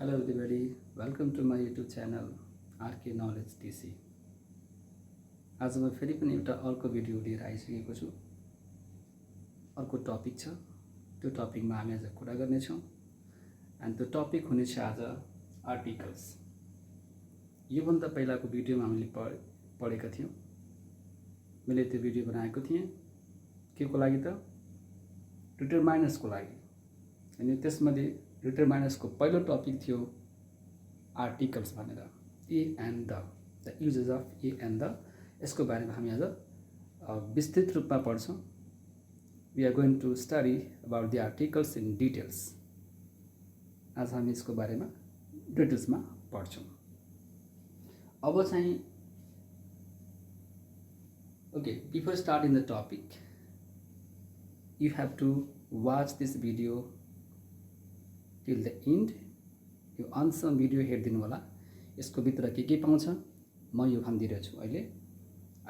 Hello everybody, welcome to my YouTube channel RK Knowledge TC. आज म फेरि पनि एउटा अर्को भिडियो लिएर आइसकेको छु। अर्को टपिक छ, त्यो टपिकमा हामी आज कुरा गर्नेछौँ एन्ड त्यो टपिक हुनेछ आज आर्टिकल्स। योभन्दा पहिलाको भिडियोमा हामीले पढेका थियौँ। मैले त्यो भिडियो बनाएको थिएँ के को लागि त डिटरमाइनर्सको लागि। अनि त्यसमध्ये डिटरमाइनर्सको पहिलो टपिक थियो आर्टिकल्स भनेर, a and the uses of a and the. यसको बारेमा हामी आज विस्तृत रूपमा पढ्छौँ। We are going to study about the articles in details. आज हामी यसको बारेमा डिटेल्समा पढ्छौँ। अब चाहिँ okay, before start in the topic you have to watch this video till the end। यो अन्तिम भिडियो हेरिदिनु होला। यसको भित्र के पाउँछ म यो भनिदिरहेको छु अहिले।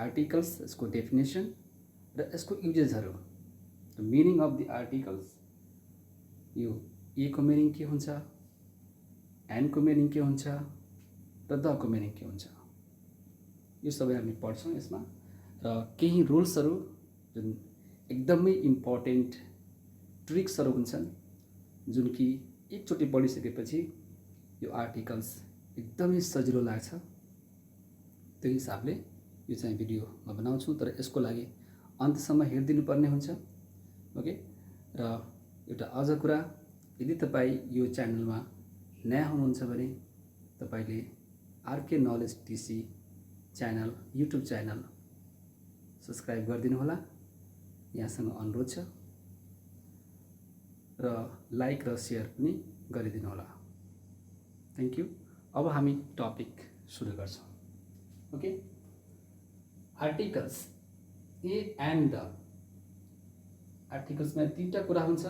आर्टिकल्स, यसको डेफिनेसन र यसको युजेसहरू, the meaning of the articles. यो ए को मिनिङ के हुन्छ, एन को मिनिङ के हुन्छ र द को मिनिङ के हुन्छ, यो सबै हामी पढ्छौँ यसमा। र केही रुल्सहरू जुन एकदमै इम्पोर्टेन्ट ट्रिक्सहरू हुन्छन् जुन कि एकचोटि पढिसकेपछि यो आर्टिकल्स एकदमै सजिलो लाग्छ। त्यो हिसाबले यो चाहिँ भिडियो म बनाउँछु, तर यसको लागि अन्तसम्म हेरिदिनु पर्ने हुन्छ। ओके, र एउटा अझ कुरा, यदि तपाईँ यो च्यानलमा नयाँ हुनुहुन्छ भने तपाईँले RK knowledge TC channel, YouTube channel subscribe गरिदिनु होला। यहाँसँग अनुरोध छ र लाइक र सेयर पनि गरिदिनु होला। Thank you. अब हामी टपिक सुरु गर्छौँ। Okay, articles a and the. आर्टिकल्समा तीनटा कुरा हुन्छ,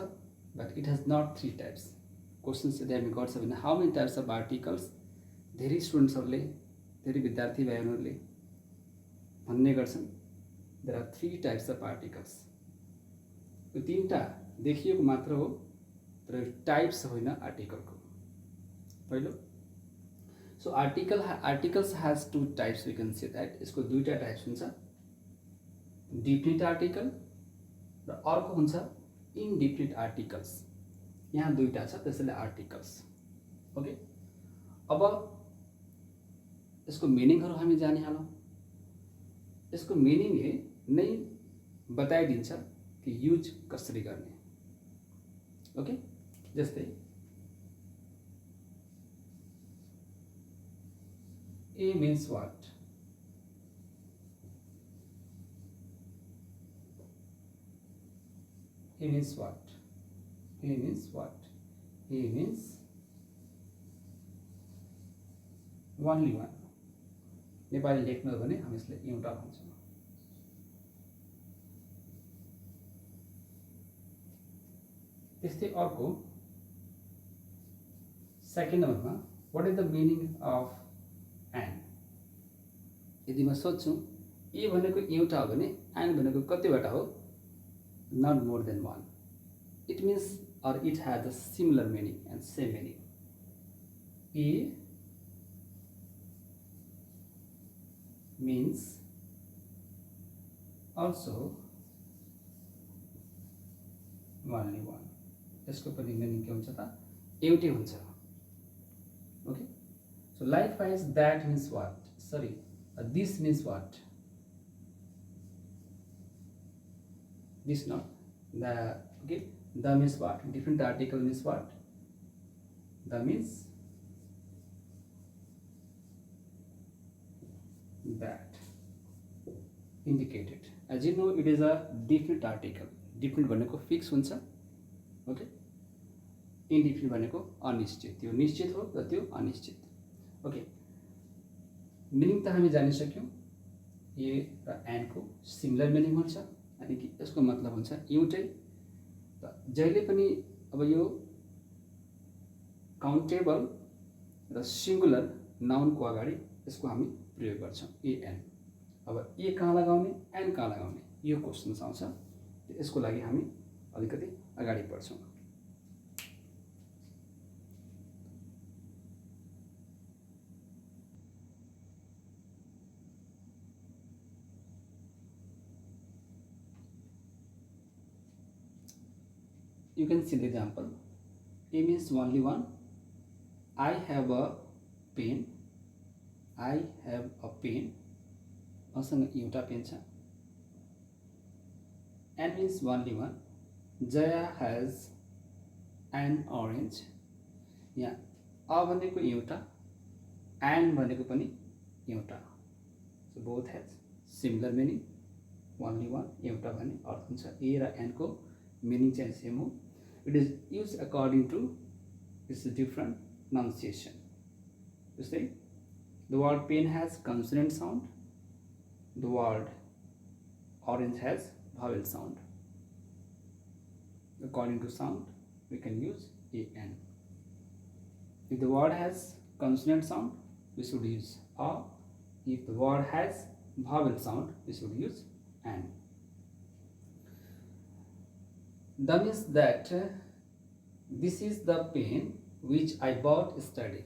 but it has not three types. Questions यदि हामी गर्छ भने how many types of articles, धेरै स्टुडेन्ट्सहरूले, धेरै विद्यार्थी भाइहरूले भन्ने गर्छन् there are three types of articles. यो तीनटा देखिएको मात्र हो, तर टाइप्स होइन आर्टिकलको। पहिलो, so articles has two types, we can say that. यसको दुईटा टाइप्स हुन्छ, डिफिनिट आर्टिकल र अर्को हुन्छ इनडिफिनिट आर्टिकल्स। यहाँ दुईटा छ, त्यसैले आर्टिकल्स। ओके, अब यसको मिनिङहरू हामी जानिहालौँ। यसको मिनिङले नै बताइदिन्छ कि युज कसरी गर्ने। ओके, जस्तै a means what, a means what, a means what, a means only one. Nepali लेख्नु हो भने हामी यसलाई एउटा भन्छौँ। त्यस्तै अर्को सेकेन्ड नम्बरमा, what is the meaning of an. यदि म सोध्छु ए भनेको एउटा हो भने एन भनेको कतिवटा हो, not more than one. It means or it has a similar meaning and same meaning. A means also only one। यसको पनि मिनिङ के हुन्छ त, एउटै हुन्छ। Okay, so likewise that means what, sorry this means what, this not the. Okay, the means what, different article means what, the means that indicated। as you know it is a definite article। definite भनेको fix हुन्छ। Okay, indefinite भनेको अनिश्चित, त्यो निश्चित हो र त्यो अनिश्चित। ओके, मिनिङ त हामी जानिसक्यौँ। ए र एन को सिमिलर मिनिङ हुन्छ, यानी कि यसको मतलब हुन्छ एउटै। र जहिले पनि अब यो काउन्टेबल र सिंगुलर नाउनको अगाडि यसको हामी प्रयोग गर्छौँ, ए एन। अब ए कहाँ लगाउने, एन कहाँ लगाउने, यो क्वेसन आउँछ। यसको लागि हामी अलिकति अगाडि बढ्छौँ। you can see the example. A means only one. I have a pen. I have a pen. मसँग एउटा पेन छ. N means only one. Jaya has an orange. यहाँ a भनेको एउटा, and भनेको पनि एउटा. So both has similar meaning. Only one, एउटा भने अर्थ हुन्छ. A र N को meaning चाहिँ सेम हो. It is used according to its different pronunciation. You see, the word pen has consonant sound. The word orange has vowel sound. According to sound, we can use an. If the word has consonant sound, we should use a. If the word has vowel sound, we should use an. That means that this is the pen which I bought yesterday.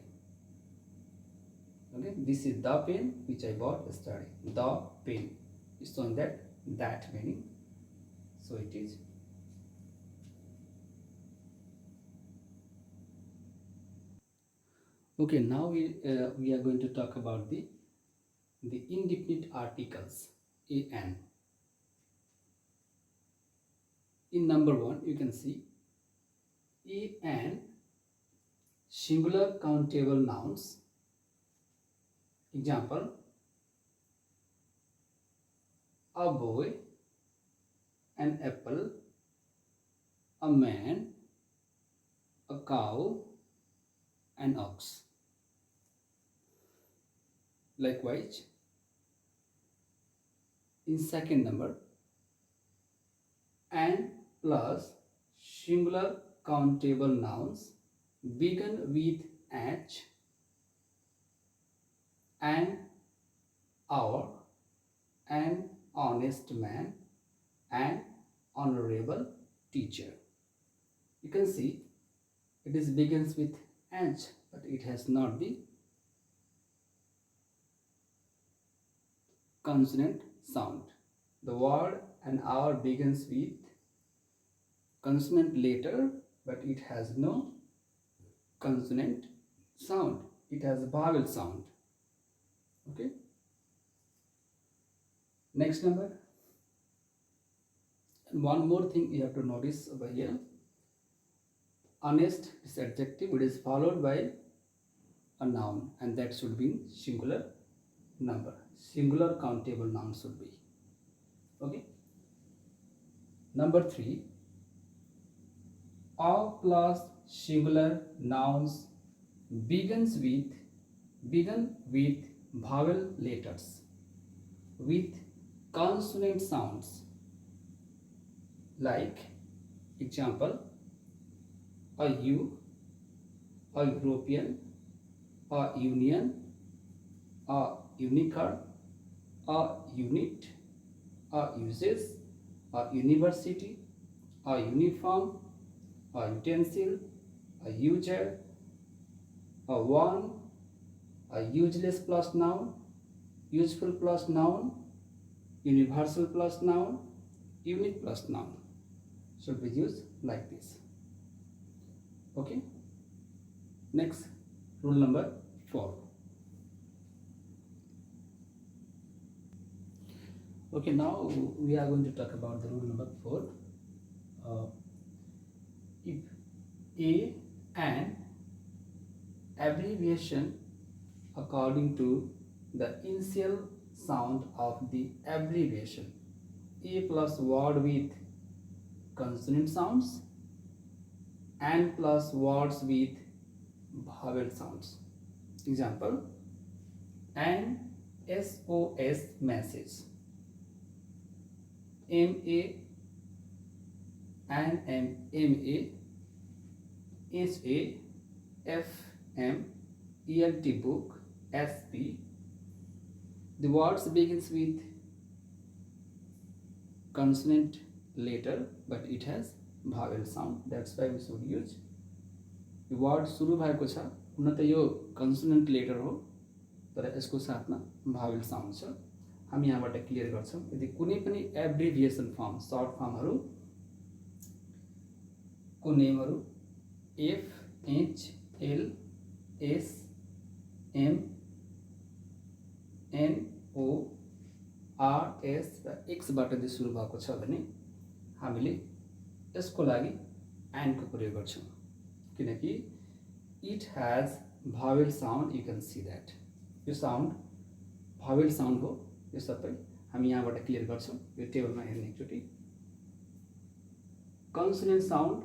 Okay, this is the pen which I bought yesterday. The pen is showing that meaning. So it is. Okay, now we are going to talk about the indefinite articles, an. In number 1, you can see an, singular countable nouns. Example, a boy, an apple, a man, a cow, an ox. Likewise, in second number, an plus singular countable nouns begin with H, an our, an honest man, an honorable teacher. You can see it is begins with H, but it has not the consonant sound. The word an hour begins with consonant letter, but it has no consonant sound. It has a vowel sound. Okay. Next number. And one more thing you have to notice over here. Honest is adjective. It is followed by a noun, and that should be in singular number. Singular countable noun should be. Okay. Number 3. All plus singular nouns begin with vowel letters with consonant sounds. Like example, a U, a European, a union, a unicorn, a unit, a uses, a university, a uniform, a utensil, a user, a one, a useless plus noun, useful plus noun, universal plus noun, unit plus noun should be used like this. Okay. Next, rule number 4. Okay, now we are going to talk about the rule number 4. If an abbreviation according to the initial sound of the abbreviation, A plus word with consonant sounds, and plus words with vowel sounds. Example, an SOS message, MA, an MA, SA, FM, ELT book, SP. The words begins with consonant letter, but it has vowel sound. That's why we should use. The word सुरु भएको छ, हुन त यो consonant letter हो, तर यसको साथमा vowel sound छ. हामी यहाँबाट क्लियर गर्छौं. यदि कुनै पनि एब्रिभिएसन फर्म, सर्ट फर्महरु को नेमहरू F H L S M N O R S र एक्सबाट चाहिँ सुरु भएको छ भने हामीले यसको लागि एन्डको प्रयोग गर्छौँ, किनकि it has vowel sound. You can see that यो साउन्ड भावेल साउन्ड हो. यो सबै हामी यहाँबाट क्लियर गर्छौँ. यो टेबलमा हेर्ने एकचोटि कन्सोनेन्ट साउन्ड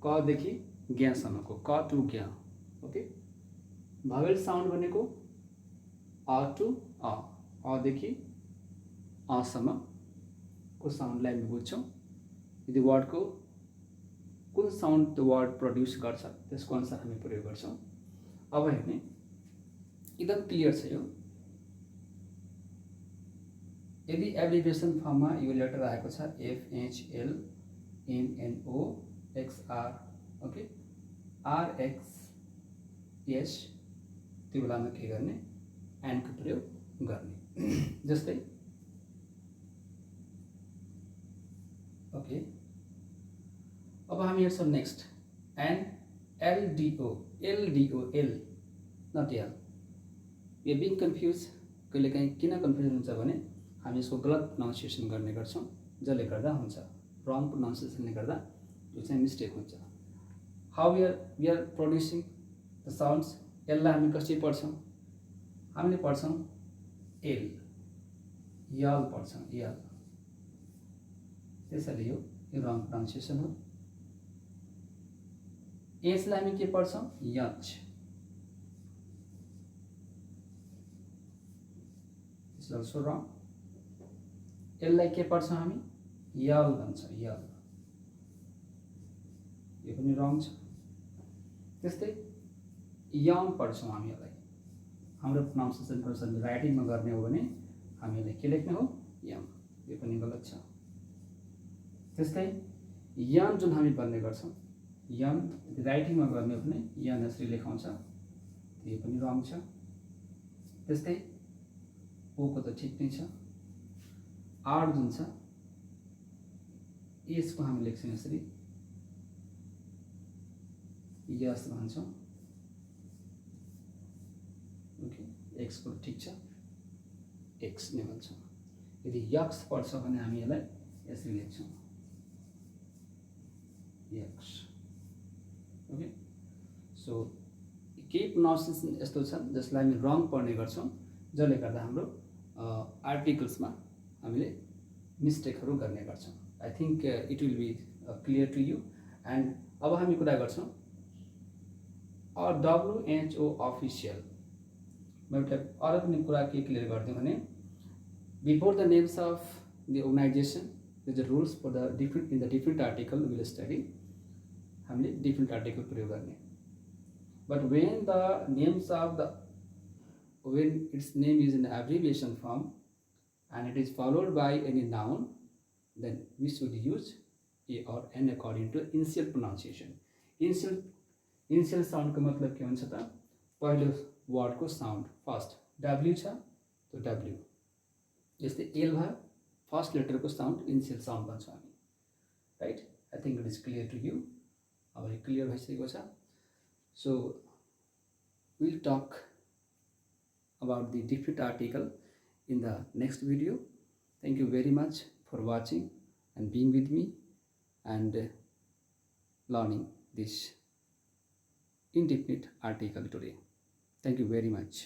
कदेखि ज्ञासम्मको, क टु ज्ञ. ओके. भावेल साउन्ड भनेको अ टु अदेखि असम्मको साउन्डलाई हामी बुझ्छौँ. यदि वर्डको कुन साउन्ड त्यो वर्ड प्रड्युस गर्छ त्यसको अनुसार हामी प्रयोग गर्छौँ. अब हेर्ने एकदम क्लियर छ यो. यदि एब्रिभिएसन फर्ममा यो लेटर आएको छ एफएचएल एनएनओ एक्सआर, ओके, आरएक्सएस, त्यो बेलामा के गर्ने, एन्डको प्रयोग गर्ने. जस्तै ओके. अब हामी हेर्छौँ नेक्स्ट एन एलडिओ एलडिओ एल नट एल. यो बिङ कन्फ्युज. कहिलेकाहीँ किन कन्फ्युजन हुन्छ भने हामी यसको गलत प्रोनाउन्सिएसन गर्ने गर्छौँ, जसले गर्दा हुन्छ. रङ प्रोनाउन्सिएसनले गर्दा यो चाहिँ मिस्टेक हुन्छ. How we are producing the sounds. यसलाई हामी कसरी पढ्छौँ, हामीले पढ्छौँ एल, यल पढ्छौँ, यल. त्यसैले यो रङ प्रोनाउन्सिएसन हो. एचलाई हामी के पढ्छौँ, यच. इट्स अल्सो रङ. एललाई के पढ्छौँ हामी, यल भन्छौँ, यल. यो पनि रङ छ. त्यस्तै यङ पढ्छौँ हामी यसलाई. हाम्रो प्रोनाउन्सिएसन अनुसार राइटिङमा गर्ने हो भने हामीले के लेख्ने हो, यङ. यो पनि गलत छ. त्यस्तै यन जुन हामी भन्ने गर्छौँ, यन राइटिङमा गर्ने हो भने यन यसरी लेखाउँछ, यो पनि रङ छ. त्यस्तै ओको त ठिक नै छ. आर जुन छ एसको हामी लेख्छौँ यसरी, यस भन्छौँ. ओके. एक्सको ठिक छ, एक्स नै भन्छौँ. यदि यक्स पढ्छ भने हामी यसलाई यसरी लेख्छौँ, यक्स. ओके. सो केही प्रोनाउन्सिएसन यस्तो छ जसलाई हामी रङ पढ्ने गर्छौँ, जसले गर्दा हाम्रो आर्टिकल्समा हामीले मिस्टेकहरू गर्ने गर्छौँ. I think it will be clear to you. And अब हामी कुरा गर्छौँ डब्लुएचओ अफिसियल. म एउटा अरू पनि कुरा के क्लियर गरिदिउँ भने before the names of the organisation the rules for the different in the different article will study. हामीले डिफ्रेन्ट आर्टिकल प्रयोग गर्ने. But when the names of the when its name is in abbreviation form and it is followed by any noun, then we should use a or n according to initial pronunciation. Initial sound को मतलब के हुन्छ त, पहिलो word को sound first W छ तो W. जस्तै एल भयो, फर्स्ट लेटर को साउन्ड इनिशियल साउन्ड भन्छौँ हामी. Right. I think it is clear to you. अब यो क्लियर भइसकेको छ. So will talk about the different article in the next video. Thank you very much for watching and being with me and learning this indefinite article today. Thank you very much.